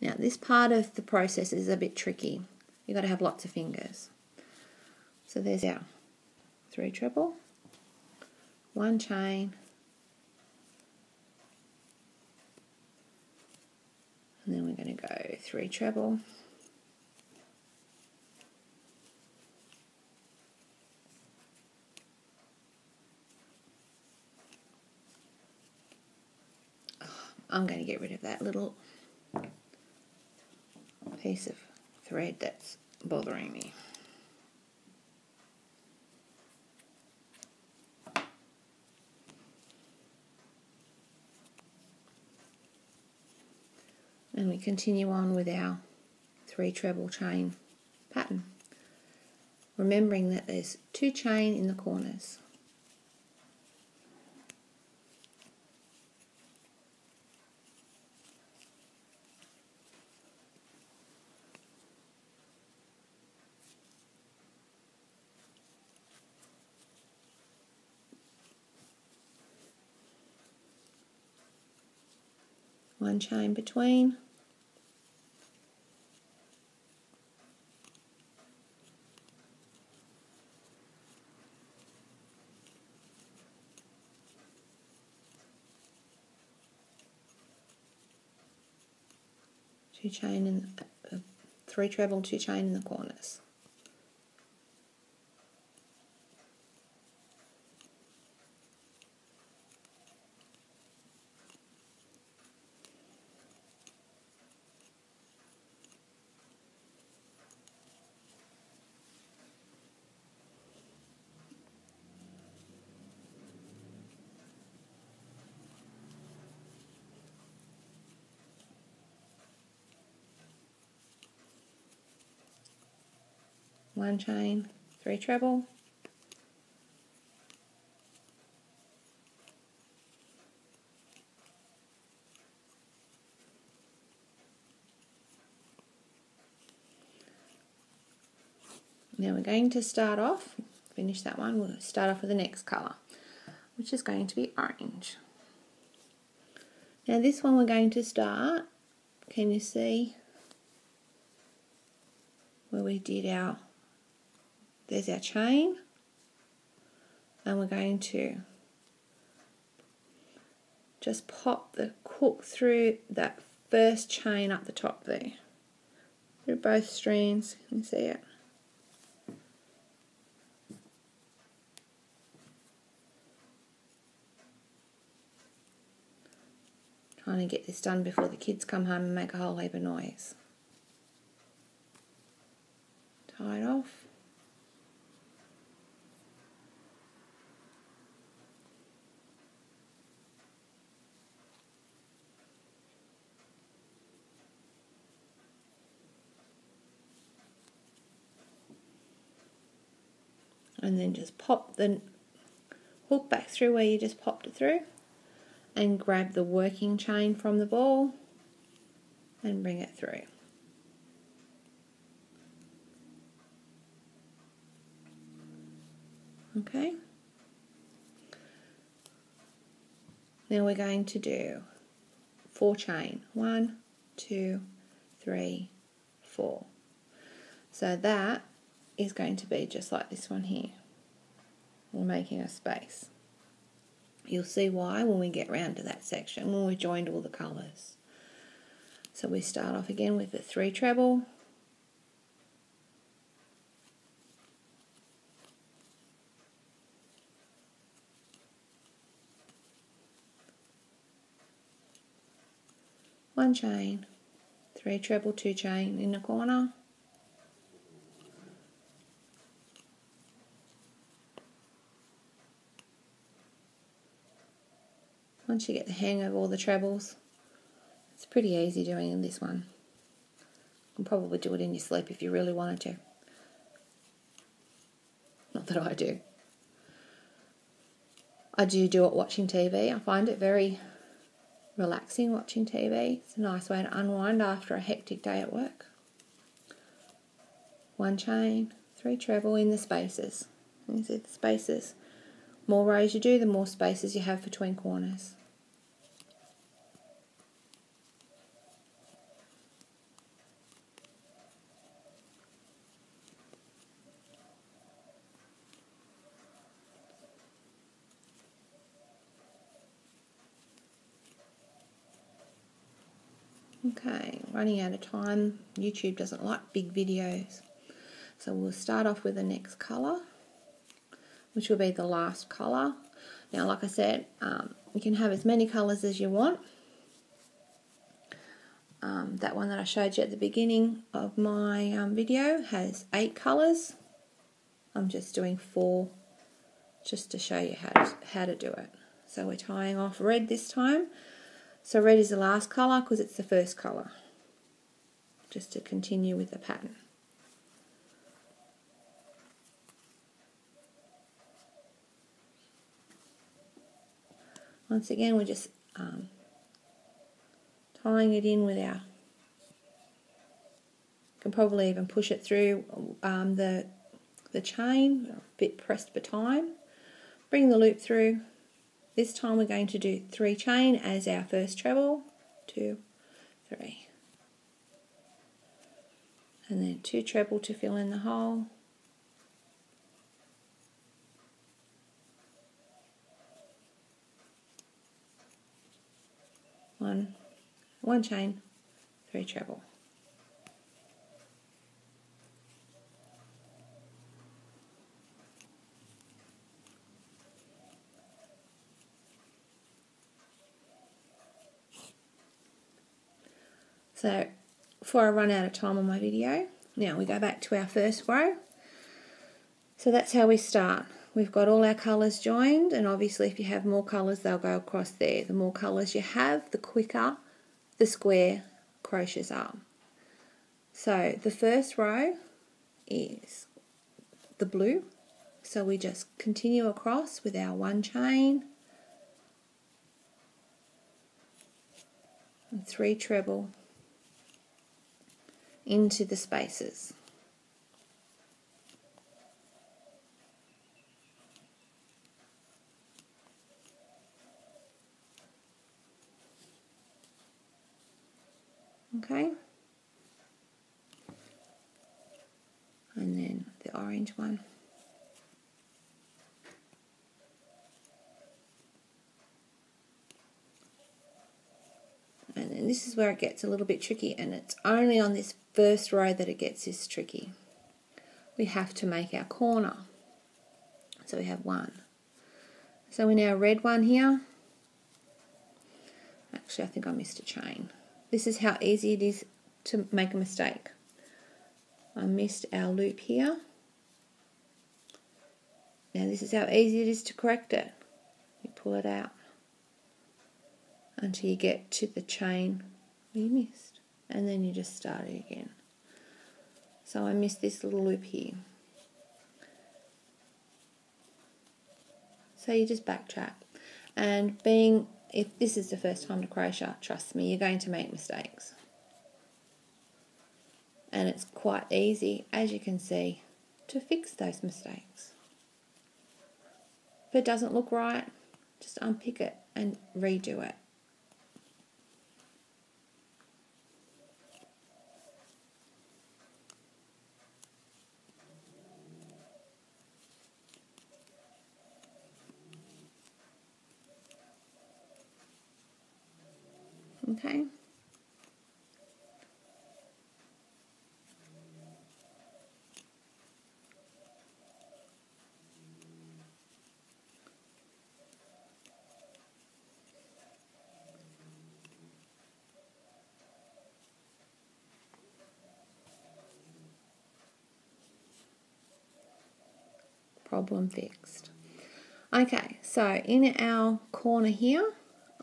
Now this part of the process is a bit tricky. You've got to have lots of fingers. So there's our 3 treble, 1 chain, and then we're going to go 3 treble, I'm going to get rid of that little piece of thread that's bothering me. And we continue on with our 3 treble chain pattern, remembering that there's 2 chain in the corners. One chain between, two chain in 3 treble, 2 chain in the corners. One chain, 3 treble, now we're going to start off, finish that one, we'll start off with the next colour, which is going to be orange. Now this one we're going to start, can you see where we did our, there's our chain, and we're going to just pop the hook through that first chain up the top there, through both strands. Can you see it? Trying to get this done before the kids come home and make a whole heap of noise. Tie it off. And then just pop the hook back through where you just popped it through, and grab the working chain from the ball and bring it through. Okay. Now we're going to do 4 chain. 1, 2, 3, 4. So that is going to be just like this one here. We're making a space. You'll see why when we get round to that section, when we've joined all the colours. So we start off again with the 3 treble, one chain, 3 treble, 2 chain in the corner, once you get the hang of all the trebles, it's pretty easy doing this one. You can probably do it in your sleep if you really wanted to. Not that I do. I do it watching TV. I find it very relaxing watching TV. It's a nice way to unwind after a hectic day at work. 1 chain, 3 treble in the spaces. You see the spaces. More rows you do, the more spaces you have between corners. Okay, running out of time. YouTube doesn't like big videos. So we'll start off with the next colour, which will be the last colour. Now, like I said, you can have as many colours as you want. That one that I showed you at the beginning of my video has 8 colours. I'm just doing 4 just to show you how to do it. So we're tying off red this time. So red is the last colour because it's the first colour, just to continue with the pattern. Once again, we're just tying it in with our, can probably even push it through the chain, a bit pressed behind. Bring the loop through. This time we're going to do 3 chain as our first treble, 2, 3. And then 2 treble to fill in the hole. 1 chain, 3 treble. So before I run out of time on my video, now we go back to our first row. So that's how we start. We've got all our colours joined, and obviously if you have more colours they'll go across there. The more colours you have, the quicker the square crochets are. So the first row is the blue, so we just continue across with our 1 chain and 3 treble into the spaces. Okay, and then the orange one. And then this is where it gets a little bit tricky, and it's only on this first row that it gets this tricky. We have to make our corner. So we have 1. So in our red one here, actually I think I missed a chain. This is how easy it is to make a mistake. I missed our loop here. Now this is how easy it is to correct it. You pull it out until you get to the chain where you missed, and then you just start it again. So I missed this little loop here. So you just backtrack, and if this is the first time to crochet, trust me, you're going to make mistakes. And it's quite easy, as you can see, to fix those mistakes. If it doesn't look right, just unpick it and redo it. Okay. Problem fixed. Okay, so in our corner here,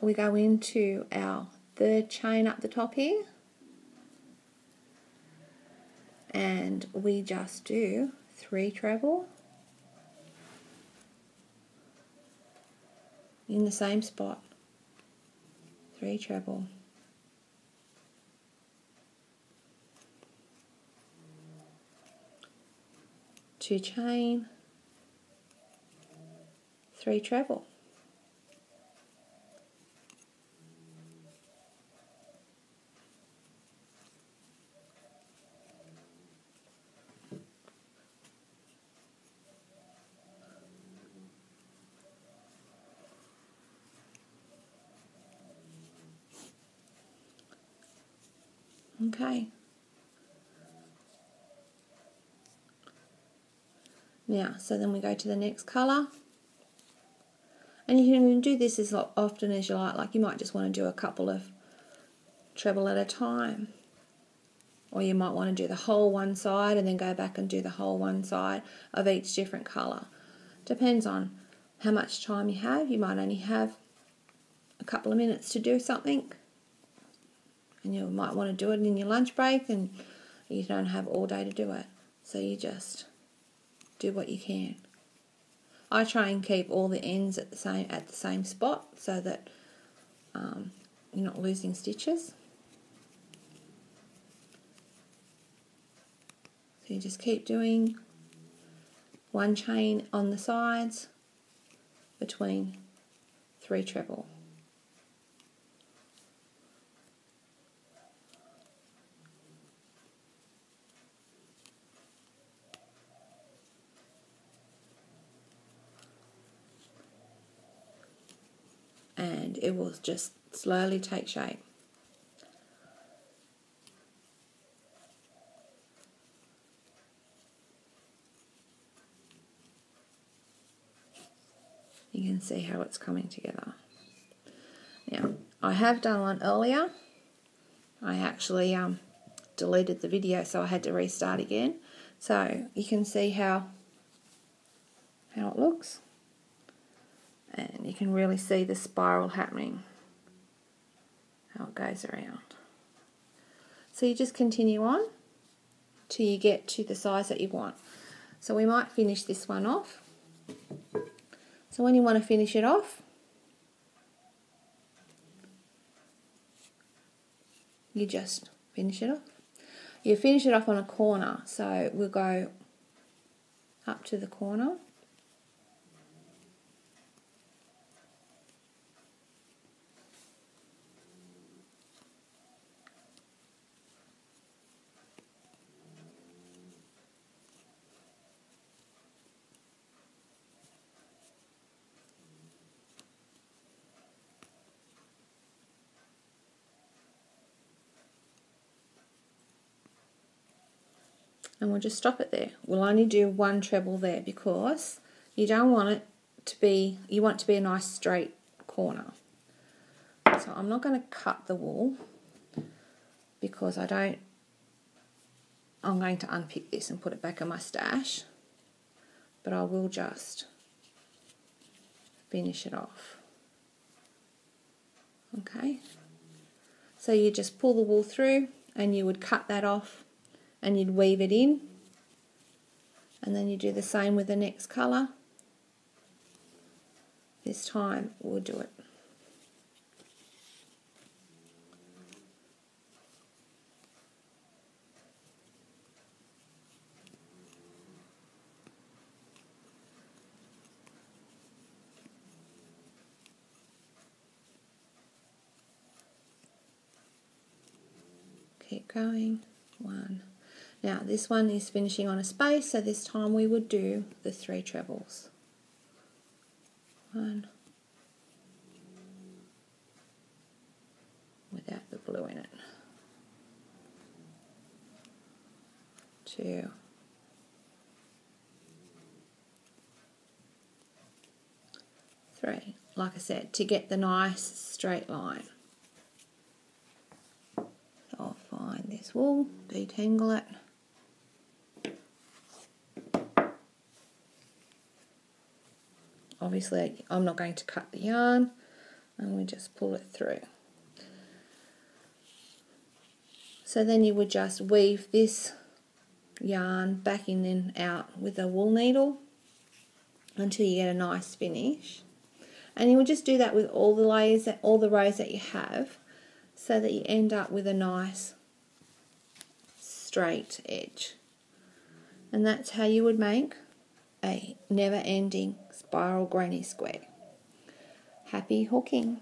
we go into our 3rd chain up the top here, and we just do 3 treble in the same spot. 3 treble. Two chain, 3 treble. Okay. Now, so then we go to the next colour. And you can do this as often as you like you might just want to do a couple of treble at a time. Or you might want to do the whole one side and then go back and do the whole one side of each different colour. Depends on how much time you have. You might only have a couple of minutes to do something. And you might want to do it in your lunch break and you don't have all day to do it. So you just do what you can. I try and keep all the ends at the same spot so that you're not losing stitches. So you just keep doing one chain on the sides between 3 treble. And it will just slowly take shape. You can see how it's coming together. Now, I have done one earlier. I actually deleted the video, so I had to restart again. So you can see how it looks. And you can really see the spiral happening, how it goes around. So you just continue on till you get to the size that you want. So we might finish this one off. So when you want to finish it off, you just finish it off. You finish it off on a corner, so we'll go up to the corner. And we'll just stop it there. We'll only do 1 treble there because you don't want it to be, you want it to be a nice straight corner. So I'm not going to cut the wool because I'm going to unpick this and put it back in my stash, but I will just finish it off. Okay, so you just pull the wool through and you would cut that off and you'd weave it in, and then you do the same with the next colour. This time we'll do it. Keep going. 1. Now this one is finishing on a space, so this time we would do the 3 trebles. 1 without the blue in it. 2. 3. Like I said, to get the nice straight line. So I'll find this wool, detangle it. Obviously I'm not going to cut the yarn, and we just pull it through. So then you would just weave this yarn back in and out with a wool needle until you get a nice finish. And you would just do that with all the layers, all the rows that you have, so that you end up with a nice straight edge. And that's how you would make a never-ending spiral granny square. Happy hooking!